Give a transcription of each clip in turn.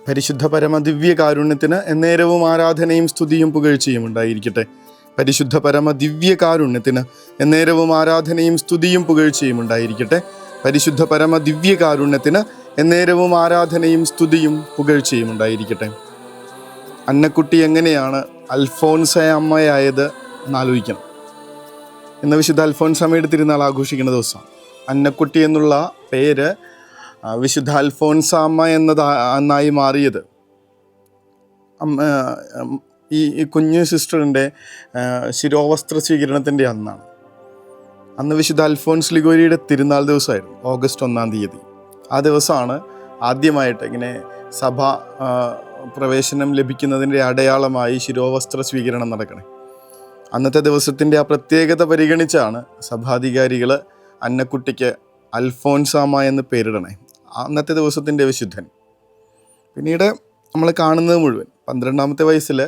പരിശുദ്ധ പരമദിവ്യ കാരുണ്യത്തിന് എന്നേരവും ആരാധനയും സ്തുതിയും പുകഴ്ചയും ഉണ്ടായിരിക്കട്ടെ. പരിശുദ്ധ പരമദിവ്യ കാരുണ്യത്തിന് എന്നേരവും ആരാധനയും സ്തുതിയും പുകഴ്ചയും ഉണ്ടായിരിക്കട്ടെ. പരിശുദ്ധ പരമദിവ്യ കാരുണ്യത്തിന് എന്നേരവും ആരാധനയും സ്തുതിയും പുകഴ്ചയും ഉണ്ടായിരിക്കട്ടെ. അന്നക്കുട്ടി എങ്ങനെയാണ് അൽഫോൻസ അമ്മയായത് എന്നാലോചിക്കണം. ഇന്ന് വിശുദ്ധ അൽഫോൻസാമ്മയുടെ തിരുനാൾ ആഘോഷിക്കുന്ന ദിവസം. അന്നക്കുട്ടി എന്നുള്ള പേര് വിശുദ്ധ അൽഫോൻസാമ്മ എന്നായി മാറിയത് ഈ കുഞ്ഞു സിസ്റ്ററിൻ്റെ ശിരോവസ്ത്ര സ്വീകരണത്തിൻ്റെ അന്നാണ്. അന്ന് വിശുദ്ധ അൽഫോൻസ് ലിഗോരിയുടെ തിരുനാൾ ദിവസമായിരുന്നു, ഓഗസ്റ്റ് 1-ാം തീയതി. ആ ദിവസമാണ് ആദ്യമായിട്ട് ഇങ്ങനെ സഭ പ്രവേശനം ലഭിക്കുന്നതിൻ്റെ അടയാളമായി ശിരോവസ്ത്ര സ്വീകരണം നടക്കണേ. അന്നത്തെ ദിവസത്തിൻ്റെ ആ പ്രത്യേകത പരിഗണിച്ചാണ് സഭാധികാരികൾ അന്നക്കുട്ടിക്ക് അൽഫോൻസാമ്മ എന്ന് പേരിടണേ. അന്നത്തെ ദിവസത്തിൻ്റെ വിശുദ്ധൻ. പിന്നീട് നമ്മൾ കാണുന്നത് മുഴുവൻ 12-ാമത്തെ വയസ്സിൽ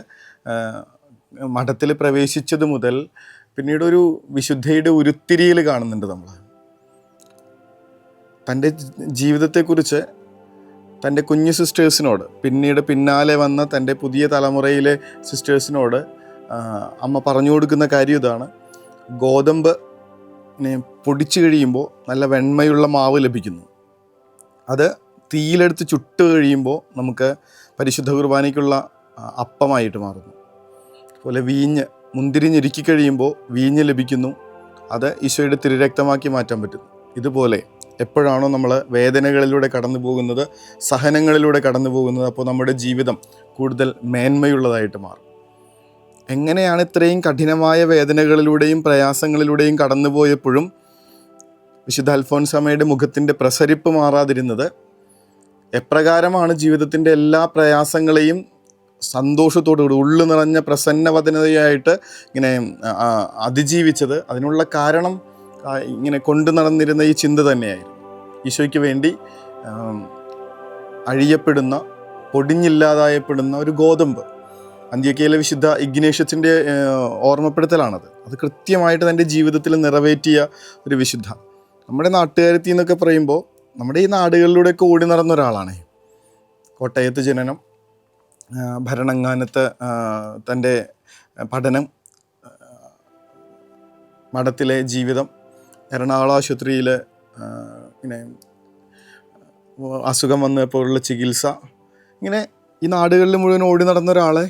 മഠത്തിൽ പ്രവേശിച്ചത് മുതൽ പിന്നീട് ഒരു വിശുദ്ധയുടെ ഉരുത്തിരിയിൽ കാണുന്നുണ്ട്. നമ്മൾ തൻ്റെ ജീവിതത്തെക്കുറിച്ച് തൻ്റെ കുഞ്ഞു സിസ്റ്റേഴ്സിനോട്, പിന്നീട് പിന്നാലെ വന്ന തൻ്റെ പുതിയ തലമുറയിലെ സിസ്റ്റേഴ്സിനോട് അമ്മ പറഞ്ഞു കൊടുക്കുന്ന കാര്യം ഇതാണ്: ഗോതമ്പ് പൊടിച്ചു കഴിയുമ്പോൾ നല്ല വെണ്മയുള്ള മാവ് ലഭിക്കുന്നു. അത് തീയിലെടുത്ത് ചുട്ട് കഴിയുമ്പോൾ നമുക്ക് പരിശുദ്ധ കുർബാനയ്ക്കുള്ള അപ്പമായിട്ട് മാറുന്നു. അതുപോലെ വീഞ്ഞ്, മുന്തിരി ഞെരുക്കി കഴിയുമ്പോൾ വീഞ്ഞ് ലഭിക്കുന്നു. അത് ഈശോയുടെ തിരുരക്തമാക്കി മാറ്റാൻ പറ്റുന്നു. ഇതുപോലെ എപ്പോഴാണോ നമ്മൾ വേദനകളിലൂടെ കടന്നു പോകുന്നത്, സഹനങ്ങളിലൂടെ കടന്നു പോകുന്നത്, അപ്പോൾ നമ്മുടെ ജീവിതം കൂടുതൽ മേന്മയുള്ളതായിട്ട് മാറും. എങ്ങനെയാണ് ഇത്രയും കഠിനമായ വേദനകളിലൂടെയും പ്രയാസങ്ങളിലൂടെയും കടന്നുപോയപ്പോഴും വിശുദ്ധ അൽഫോൻസാമ്മയുടെ മുഖത്തിൻ്റെ പ്രസരിപ്പ് മാറാതിരുന്നത്? എപ്രകാരമാണ് ജീവിതത്തിൻ്റെ എല്ലാ പ്രയാസങ്ങളെയും സന്തോഷത്തോടുകൂടി ഉള്ളു നിറഞ്ഞ പ്രസന്നവദനതയായിട്ട് ഇങ്ങനെ അതിജീവിച്ചത്? അതിനുള്ള കാരണം ഇങ്ങനെ കൊണ്ടു നടന്നിരുന്ന ഈ ചിന്ത തന്നെയായിരുന്നു. ഈശോയ്ക്ക് വേണ്ടി അഴിയപ്പെടുന്ന, പൊടിഞ്ഞില്ലാതായപ്പെടുന്ന ഒരു ഗോതമ്പ്. അന്ത്യോക്യയിലെ വിശുദ്ധ ഇഗ്നേഷ്യസിൻ്റെ ഓർമ്മപ്പെടുത്തലാണത്. അത് കൃത്യമായിട്ട് തൻ്റെ ജീവിതത്തിൽ നിറവേറ്റിയ ഒരു വിശുദ്ധ. നമ്മുടെ നാട്ടുകാരത്തി എന്നൊക്കെ പറയുമ്പോൾ നമ്മുടെ ഈ നാടുകളിലൂടെയൊക്കെ ഓടി നടന്ന ഒരാളാണ്. കോട്ടയത്ത് ജനനം, ഭരണങ്ങാനത്ത് തൻ്റെ പഠനം, മഠത്തിലെ ജീവിതം, എറണാകുളം ആശുപത്രിയിൽ ഇങ്ങനെ അസുഖം വന്നപ്പോഴുള്ള ചികിത്സ, ഇങ്ങനെ ഈ നാടുകളിൽ മുഴുവൻ ഓടി നടന്ന ഒരാളെ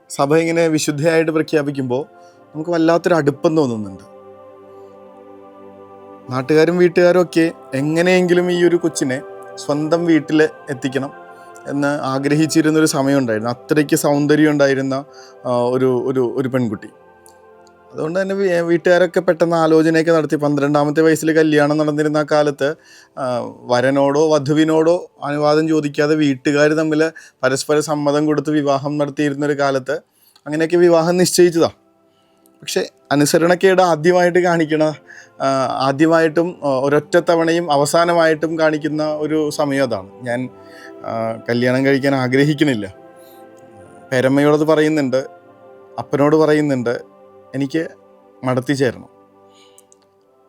സഭ ഇങ്ങനെ വിശുദ്ധയായിട്ട് പ്രഖ്യാപിക്കുമ്പോൾ നമുക്ക് വല്ലാത്തൊരു അടുപ്പം തോന്നുന്നുണ്ട്. നാട്ടുകാരും വീട്ടുകാരും ഒക്കെ എങ്ങനെയെങ്കിലും ഈ ഒരു കൊച്ചിനെ സ്വന്തം വീട്ടിൽ എത്തിക്കണം എന്ന് ആഗ്രഹിച്ചിരുന്നൊരു സമയമുണ്ടായിരുന്നു. അത്രയ്ക്ക് സൗന്ദര്യം ഉണ്ടായിരുന്ന ഒരു പെൺകുട്ടി. അതുകൊണ്ട് തന്നെ വീട്ടുകാരൊക്കെ പെട്ടെന്ന് ആലോചനയൊക്കെ നടത്തി. 12-ാമത്തെ വയസ്സിൽ കല്യാണം നടന്നിരുന്ന ആ കാലത്ത് വരനോടോ വധുവിനോടോ അനുവാദം ചോദിക്കാതെ വീട്ടുകാർ തമ്മിൽ പരസ്പര സമ്മതം കൊടുത്ത് വിവാഹം നടത്തിയിരുന്നൊരു കാലത്ത് അങ്ങനെയൊക്കെ വിവാഹം നിശ്ചയിച്ചതാണ്. പക്ഷേ അനുസരണക്കേട് ആദ്യമായിട്ടും ഒരൊറ്റ തവണയും അവസാനമായിട്ടും കാണിക്കുന്ന ഒരു സമയം അതാണ്. ഞാൻ കല്യാണം കഴിക്കാൻ ആഗ്രഹിക്കണില്ല. പേരമ്മയോടത് പറയുന്നുണ്ട്, അപ്പനോട് പറയുന്നുണ്ട്, എനിക്ക് മഠത്തിൽ ചേരണം.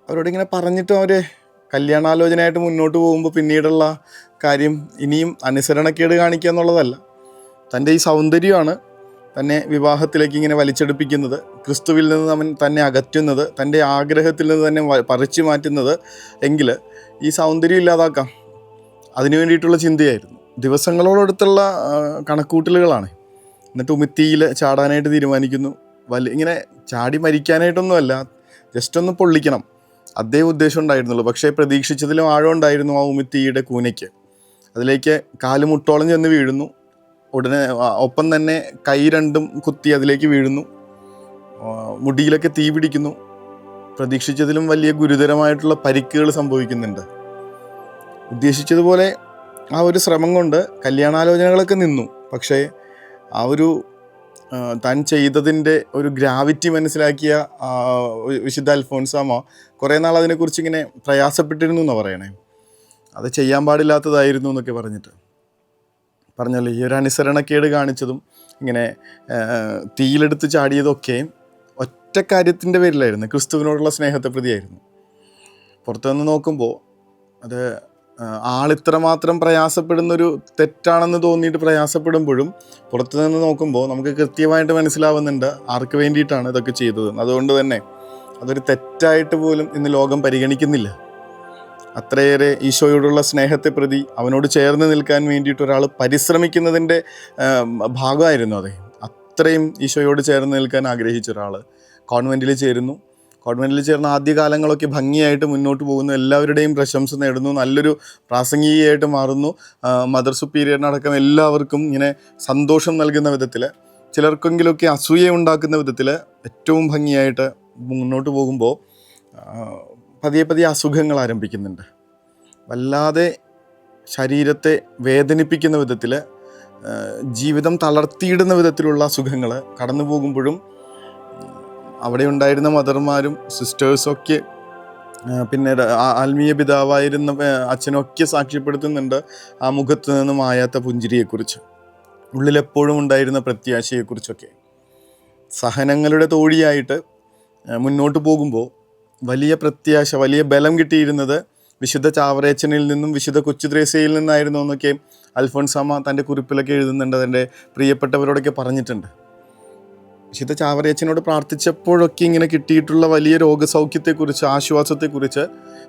അവരോടിങ്ങനെ പറഞ്ഞിട്ടും അവർ കല്യാണാലോചനയായിട്ട് മുന്നോട്ട് പോകുമ്പോൾ പിന്നീടുള്ള കാര്യം ഇനിയും അനുസരണക്കേട് കാണിക്കുക എന്നുള്ളതല്ല. തൻ്റെ ഈ സൗന്ദര്യമാണ് തന്നെ വിവാഹത്തിലേക്ക് ഇങ്ങനെ വലിച്ചെടുപ്പിക്കുന്നത്, ക്രിസ്തുവിൽ നിന്ന് അവൻ തന്നെ അകറ്റുന്നത്, തൻ്റെ ആഗ്രഹത്തിൽ നിന്ന് തന്നെ പറിച്ചു മാറ്റുന്നത്. എങ്കിൽ ഈ സൗന്ദര്യം ഇല്ലാതാക്കാം, അതിനു വേണ്ടിയിട്ടുള്ള ചിന്തയായിരുന്നു. ദിവസങ്ങളോടടുത്തുള്ള കണക്കൂട്ടലുകളാണ്. എന്നിട്ട് ഉമിത്തിയിൽ ചാടാനായിട്ട് തീരുമാനിക്കുന്നു. ഇങ്ങനെ ചാടി മരിക്കാനായിട്ടൊന്നുമല്ല, ജസ്റ്റ് ഒന്ന് പൊള്ളിക്കണം, അതേ ഉദ്ദേശം ഉണ്ടായിരുന്നുള്ളൂ. പക്ഷേ പ്രതീക്ഷിച്ചതിലും ആഴം ഉണ്ടായിരുന്നു ആ ഉമിത്തിയുടെ കൂനയ്ക്ക്. അതിലേക്ക് കാലുമുട്ടോളം ചെന്ന് വീഴുന്നു. ഉടനെ ഒപ്പം തന്നെ കൈ രണ്ടും കുത്തി അതിലേക്ക് വീഴുന്നു. മുടിയിലൊക്കെ തീ പിടിക്കുന്നു. പ്രതീക്ഷിച്ചതിലും വലിയ ഗുരുതരമായിട്ടുള്ള പരിക്കുകൾ സംഭവിക്കുന്നുണ്ട്. ഉദ്ദേശിച്ചതുപോലെ ആ ഒരു ശ്രമം കൊണ്ട് കല്യാണാലോചനകളൊക്കെ നിന്നു. പക്ഷേ ആ ഒരു താൻ ചെയ്തതിൻ്റെ ഒരു ഗ്രാവിറ്റി മനസ്സിലാക്കിയ വിശുദ്ധ അൽഫോൻസാമ്മ കുറേ നാൾ അതിനെക്കുറിച്ച് ഇങ്ങനെ പ്രയാസപ്പെട്ടിരുന്നു എന്നാണ് പറയണേ. അത് ചെയ്യാൻ പാടില്ലാത്തതായിരുന്നു എന്നൊക്കെ പറഞ്ഞല്ലോ. ഈ ഒരു അനുസരണക്കേട് കാണിച്ചതും ഇങ്ങനെ തീയിലെടുത്ത് ചാടിയതൊക്കെ ഒറ്റ കാര്യത്തിൻ്റെ പേരിലായിരുന്നു, ക്രിസ്തുവിനോടുള്ള സ്നേഹത്തെ പ്രതിയായിരുന്നു. പുറത്തുനിന്ന് നോക്കുമ്പോൾ അത് ആളിത്രമാത്രം പ്രയാസപ്പെടുന്നൊരു തെറ്റാണെന്ന് തോന്നിയിട്ട് പ്രയാസപ്പെടുമ്പോഴും പുറത്തു നിന്ന് നോക്കുമ്പോൾ നമുക്ക് കൃത്യമായിട്ട് മനസ്സിലാവുന്നുണ്ട് ആർക്ക് വേണ്ടിയിട്ടാണ് ഇതൊക്കെ ചെയ്തത്. അതുകൊണ്ട് തന്നെ അതൊരു തെറ്റായിട്ട് പോലും ഇന്ന് ലോകം പരിഗണിക്കുന്നില്ല. അത്രയേറെ ഈശോയോടുള്ള സ്നേഹത്തെ പ്രതി അവനോട് ചേർന്ന് നിൽക്കാൻ വേണ്ടിയിട്ട് ഒരാൾ പരിശ്രമിക്കുന്നതിൻ്റെ ഭാഗമായിരുന്നു അതെ. അത്രയും ഈശോയോട് ചേർന്ന് നിൽക്കാൻ ആഗ്രഹിച്ച ഒരാൾ കോൺവെൻറ്റിൽ ചേരുന്നു. കോൺവെൻറ്റിൽ ചേർന്ന ആദ്യകാലങ്ങളൊക്കെ ഭംഗിയായിട്ട് മുന്നോട്ട് പോകുന്നു, എല്ലാവരുടെയും പ്രശംസ നേടുന്നു, നല്ലൊരു പ്രാസംഗികയായിട്ട് മാറുന്നു. മദർ സുപ്പീരിയറിനടക്കം എല്ലാവർക്കും ഇങ്ങനെ സന്തോഷം നൽകുന്ന വിധത്തിൽ, ചിലർക്കെങ്കിലുമൊക്കെ അസൂയ ഉണ്ടാക്കുന്ന വിധത്തിൽ ഏറ്റവും ഭംഗിയായിട്ട് മുന്നോട്ട് പോകുമ്പോൾ പതിയെ പതിയെ അസുഖങ്ങൾ ആരംഭിക്കുന്നുണ്ട്. വല്ലാതെ ശരീരത്തെ വേദനിപ്പിക്കുന്ന വിധത്തിൽ, ജീവിതം തളർത്തിയിടുന്ന വിധത്തിലുള്ള അസുഖങ്ങൾ കടന്നു പോകുമ്പോഴും അവിടെ ഉണ്ടായിരുന്ന മദർമാരും സിസ്റ്റേഴ്സൊക്കെ പിന്നെ ആത്മീയ പിതാവായിരുന്ന അച്ഛനൊക്കെ സാക്ഷ്യപ്പെടുത്തുന്നുണ്ട് ആ മുഖത്ത് നിന്ന് മായാത്ത പുഞ്ചിരിയെക്കുറിച്ച്, ഉള്ളിലെപ്പോഴും ഉണ്ടായിരുന്ന പ്രത്യാശയെക്കുറിച്ചൊക്കെ. സഹനങ്ങളുടെ തോഴിയായിട്ട് മുന്നോട്ട് പോകുമ്പോൾ വലിയ പ്രത്യാശ, വലിയ ബലം കിട്ടിയിരുന്നത് വിശുദ്ധ ചാവറയച്ചനിൽ നിന്നും വിശുദ്ധ കൊച്ചുത്രേസ്യയിൽ നിന്നായിരുന്നു എന്നൊക്കെ അൽഫോൻസാമ്മ തൻ്റെ കുറിപ്പിലൊക്കെ എഴുതുന്നുണ്ട്, തൻ്റെ പ്രിയപ്പെട്ടവരോടൊക്കെ പറഞ്ഞിട്ടുണ്ട്. വിശുദ്ധ ചാവറയച്ചനോട് പ്രാർത്ഥിച്ചപ്പോഴൊക്കെ ഇങ്ങനെ കിട്ടിയിട്ടുള്ള വലിയ രോഗസൗഖ്യത്തെക്കുറിച്ച്, ആശ്വാസത്തെക്കുറിച്ച്,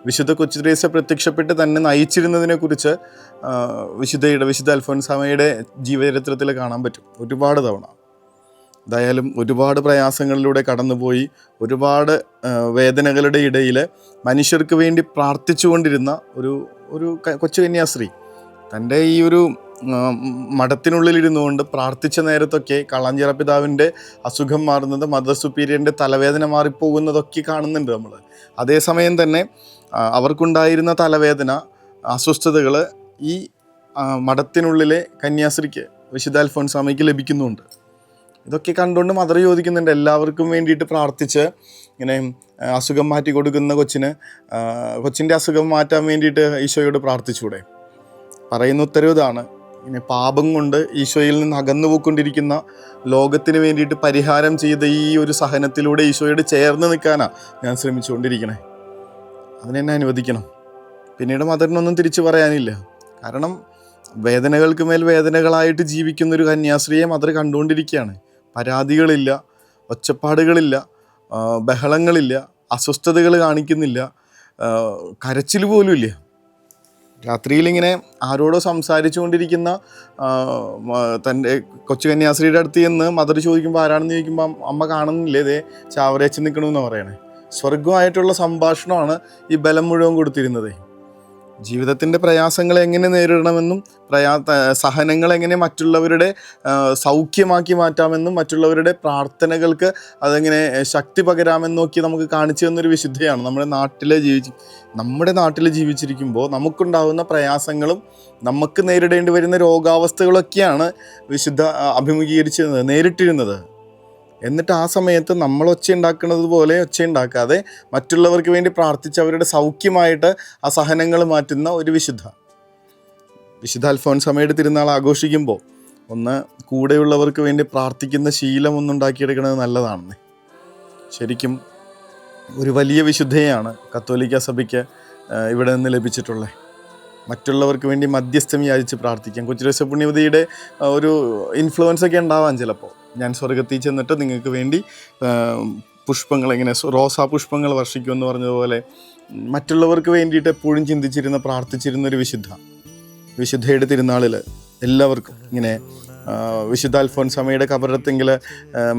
വിശുദ്ധ കൊച്ചുത്രേസ്യ പ്രത്യക്ഷപ്പെട്ട് തന്നെ നയിച്ചിരുന്നതിനെക്കുറിച്ച് വിശുദ്ധ അൽഫോൻസാമ്മയുടെ ജീവചരിത്രത്തിൽ കാണാൻ പറ്റും ഒരുപാട് തവണ. എന്തായാലും ഒരുപാട് പ്രയാസങ്ങളിലൂടെ കടന്നുപോയി, ഒരുപാട് വേദനകളുടെ ഇടയിൽ മനുഷ്യർക്ക് വേണ്ടി പ്രാർത്ഥിച്ചുകൊണ്ടിരുന്ന ഒരു കൊച്ചു കന്യാസ്ത്രീ തൻ്റെ ഈ ഒരു മഠത്തിനുള്ളിലിരുന്നു കൊണ്ട് പ്രാർത്ഥിച്ച നേരത്തൊക്കെ കളാഞ്ചിറ പിതാവിൻ്റെ അസുഖം മാറുന്നത്, മദർ സുപ്പീരിയറിൻ്റെ തലവേദന മാറിപ്പോകുന്നതൊക്കെ കാണുന്നുണ്ട് നമ്മൾ. അതേസമയം തന്നെ അവർക്കുണ്ടായിരുന്ന തലവേദന, അസ്വസ്ഥതകൾ ഈ മഠത്തിനുള്ളിലെ കന്യാസ്ത്രീക്ക് വിശുദ്ധ അൽഫോൻസാമ്മയ്ക്ക് ലഭിക്കുന്നുണ്ട്. ഇതൊക്കെ കണ്ടുകൊണ്ട് മദർ ചോദിക്കുന്നുണ്ട്, എല്ലാവർക്കും വേണ്ടിയിട്ട് പ്രാർത്ഥിച്ച് ഇങ്ങനെ അസുഖം മാറ്റി കൊടുക്കുന്ന കൊച്ചിൻ്റെ അസുഖം മാറ്റാൻ വേണ്ടിയിട്ട് ഈശോയോട് പ്രാർത്ഥിച്ചൂടെ? പറയുന്ന ഉത്തരവ് ഇതാണ്, ഇങ്ങനെ പാപം കൊണ്ട് ഈശോയിൽ നിന്ന് അകന്നു പോയിക്കൊണ്ടിരിക്കുന്ന ലോകത്തിന് വേണ്ടിയിട്ട് പരിഹാരം ചെയ്ത ഈ ഒരു സഹനത്തിലൂടെ ഈശോയോട് ചേർന്ന് നിൽക്കാനാണ് ഞാൻ ശ്രമിച്ചുകൊണ്ടിരിക്കണേ. അതിനെന്നെ അനുവദിക്കണം. പിന്നീട് മദറിനൊന്നും തിരിച്ചു പറയാനില്ല. കാരണം വേദനകൾക്ക് മേൽ വേദനകളായിട്ട് ജീവിക്കുന്നൊരു കന്യാസ്ത്രീയെ മദർ കണ്ടുകൊണ്ടിരിക്കുകയാണ്. പരാതികളില്ല, ഒച്ചപ്പാടുകളില്ല, ബഹളങ്ങളില്ല, അസ്വസ്ഥതകൾ കാണിക്കുന്നില്ല, കരച്ചിൽ പോലും ഇല്ല. രാത്രിയിലിങ്ങനെ ആരോടോ സംസാരിച്ചു കൊണ്ടിരിക്കുന്ന തൻ്റെ കൊച്ചു കന്യാസ്ത്രീയുടെ അടുത്ത് ചെന്ന് മദർ ചോദിക്കുമ്പോൾ ആരാണെന്ന് ചോദിക്കുമ്പോൾ അമ്മ കാണുന്നില്ലേ, ഇതേ ചാവറയച്ച് നിൽക്കണമെന്ന് പറയണേ. സ്വർഗമായിട്ടുള്ള സംഭാഷണമാണ് ഈ ബലം മുഴുവൻ കൊടുത്തിരുന്നത്. ജീവിതത്തിൻ്റെ പ്രയാസങ്ങൾ എങ്ങനെ നേരിടണമെന്നും സഹനങ്ങൾ എങ്ങനെ മറ്റുള്ളവരുടെ സൗഖ്യമാക്കി മാറ്റാമെന്നും മറ്റുള്ളവരുടെ പ്രാർത്ഥനകൾക്ക് അതെങ്ങനെ ശക്തി പകരാമെന്നൊക്കെ നമുക്ക് കാണിച്ചു തന്നൊരു വിശുദ്ധയാണ്. നമ്മുടെ നാട്ടിൽ ജീവിച്ചിരിക്കുമ്പോൾ നമുക്കുണ്ടാകുന്ന പ്രയാസങ്ങളും നമുക്ക് നേരിടേണ്ടി വരുന്ന രോഗാവസ്ഥകളൊക്കെയാണ് വിശുദ്ധ നേരിട്ടിരുന്നത്. എന്നിട്ട് ആ സമയത്ത് നമ്മൾ ഒച്ച ഉണ്ടാക്കുന്നത് പോലെ ഒച്ച ഉണ്ടാക്കാതെ മറ്റുള്ളവർക്ക് വേണ്ടി പ്രാർത്ഥിച്ച് അവരുടെ സൗഖ്യമായിട്ട് ആ സഹനങ്ങൾ മാറ്റുന്ന ഒരു വിശുദ്ധ അൽഫോൻസാമ്മയുടെ തിരുനാൾ ആഘോഷിക്കുമ്പോൾ ഒന്ന് കൂടെയുള്ളവർക്ക് വേണ്ടി പ്രാർത്ഥിക്കുന്ന ശീലം ഒന്നുണ്ടാക്കിയെടുക്കുന്നത് നല്ലതാണെന്ന്. ശരിക്കും ഒരു വലിയ വിശുദ്ധയാണ് കത്തോലിക്ക സഭയ്ക്ക് ഇവിടെ നിന്ന് ലഭിച്ചിട്ടുള്ളത്. മറ്റുള്ളവർക്ക് വേണ്ടി മധ്യസ്ഥം യാചിച്ച് പ്രാർത്ഥിക്കാം. കൊച്ചുത്രേസ്യ പുണ്യവതിയുടെ ഒരു ഇൻഫ്ലുവൻസ് ഒക്കെ ഉണ്ടാവാം ചിലപ്പോൾ. ഞാൻ സ്വർഗത്തിൽ ചെന്നിട്ട് നിങ്ങൾക്ക് വേണ്ടി പുഷ്പങ്ങൾ ഇങ്ങനെ റോസാ പുഷ്പങ്ങൾ വർഷിക്കുമെന്ന് പറഞ്ഞതുപോലെ മറ്റുള്ളവർക്ക് വേണ്ടിയിട്ട് എപ്പോഴും ചിന്തിച്ചിരുന്ന പ്രാർത്ഥിച്ചിരുന്നൊരു വിശുദ്ധയുടെ തിരുനാളിൽ എല്ലാവർക്കും ഇങ്ങനെ വിശുദ്ധ അൽഫോൻസാമ്മയുടെ കബറത്തെങ്കിൽ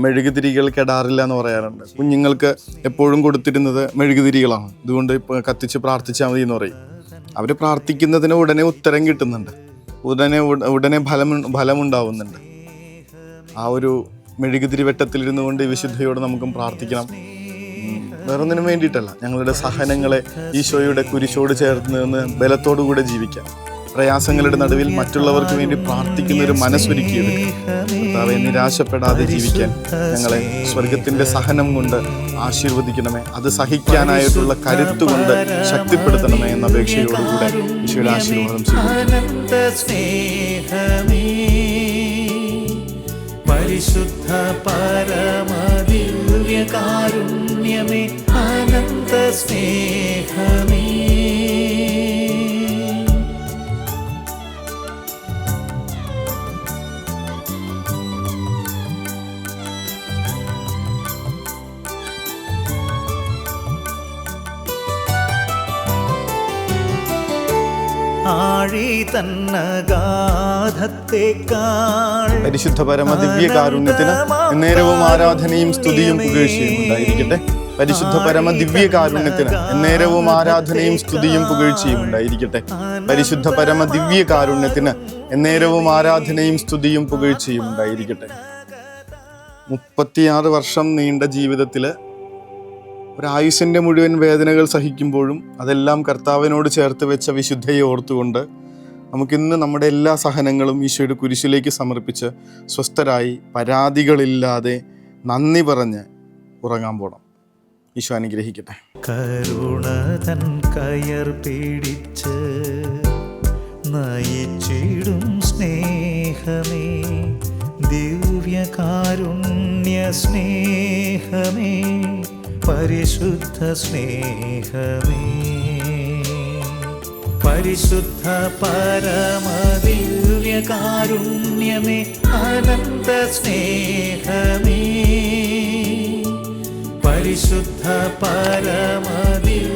മെഴുകുതിരികൾ കെടാറില്ല എന്ന് പറയാറുണ്ട്. കുഞ്ഞുങ്ങൾക്ക് എപ്പോഴും കൊടുത്തിരുന്നത് മെഴുകുതിരികളാണ്. ഇതുകൊണ്ട് ഇപ്പോൾ കത്തിച്ച് പ്രാർത്ഥിച്ചാൽ മതി എന്ന് പറയും. അവർ പ്രാർത്ഥിക്കുന്നതിന് ഉടനെ ഉത്തരം കിട്ടുന്നുണ്ട്, ഉടനെ ഫലമുണ്ടാവുന്നുണ്ട്. ആ ഒരു മെഴുകുതിരി വെട്ടത്തിലിരുന്നു കൊണ്ട് ഈ വിശുദ്ധയോട് നമുക്കും പ്രാർത്ഥിക്കണം. വേറൊന്നിനും വേണ്ടിയിട്ടല്ല, ഞങ്ങളുടെ സഹനങ്ങളെ ഈശോയുടെ കുരിശോട് ചേർന്ന് നിന്ന് ബലത്തോടുകൂടെ ജീവിക്കാം. പ്രയാസങ്ങളുടെ നടുവിൽ മറ്റുള്ളവർക്ക് വേണ്ടി പ്രാർത്ഥിക്കുന്ന ഒരു മനസ്സൊരുക്കിയെടുക്കുക. കർത്താവെ, നിരാശപ്പെടാതെ ജീവിക്കാൻ ഞങ്ങളെ സ്വർഗത്തിൻ്റെ സഹനം കൊണ്ട് ആശീർവദിക്കണമേ. അത് സഹിക്കാനായിട്ടുള്ള കരുത്തുകൊണ്ട് ശക്തിപ്പെടുത്തണമേ എന്ന അപേക്ഷയോടുകൂടെ ഈശോയുടെ ആശീർവാദം പരിശുദ്ധ പരമദിവ്യകാരുണ്യമേ, അനന്ത സ്നേഹമേ. ആഴി തന്നഗാധത്തെക്കാൾ പരിശുദ്ധ പരമ ദിവ്യ കാരുണ്യത്തിന് എന്നേരവും ആരാധനയും സ്തുതിയും പുകഴ്ചയും ഉണ്ടായിരിക്കട്ടെ. പരിശുദ്ധ പരമ ദിവ്യ കാരുണ്യത്തിന് എന്നേരവും ആരാധനയും സ്തുതിയും പുകഴ്ചയും ഉണ്ടായിരിക്കട്ടെ. പരിശുദ്ധ പരമ ദിവ്യ കാരുണ്യത്തിന് എന്നേരവും ആരാധനയും സ്തുതിയും പുകഴ്ചയും ഉണ്ടായിരിക്കട്ടെ. 36 വർഷം നീണ്ട ജീവിതത്തിൽ ഒരായുസിൻ്റെ മുഴുവൻ വേദനകൾ സഹിക്കുമ്പോഴും അതെല്ലാം കർത്താവിനോട് ചേർത്ത് വെച്ച വിശുദ്ധയെ ഓർത്തുകൊണ്ട് നമുക്കിന്ന് നമ്മുടെ എല്ലാ സഹനങ്ങളും ഈശോയുടെ കുരിശിലേക്ക് സമർപ്പിച്ച് സ്വസ്ഥരായി പരാതികളില്ലാതെ നന്ദി പറഞ്ഞ് ഉറങ്ങാൻ പോണം. ഈശോ അനുഗ്രഹിക്കട്ടെ. കരുണതൻ കയർ പിടിച്ച് നയിച്ചിടും സ്നേഹമേ, ദിവ്യകാരുണ്യ സ്നേഹമേ, പരിശുദ്ധ സ്നേഹമേ, പരിശുദ്ധ പരമദിവ്യകാരുണ്യമേ, അനന്ത സ്നേഹമേ, പരിശുദ്ധ പരമദിവ്യ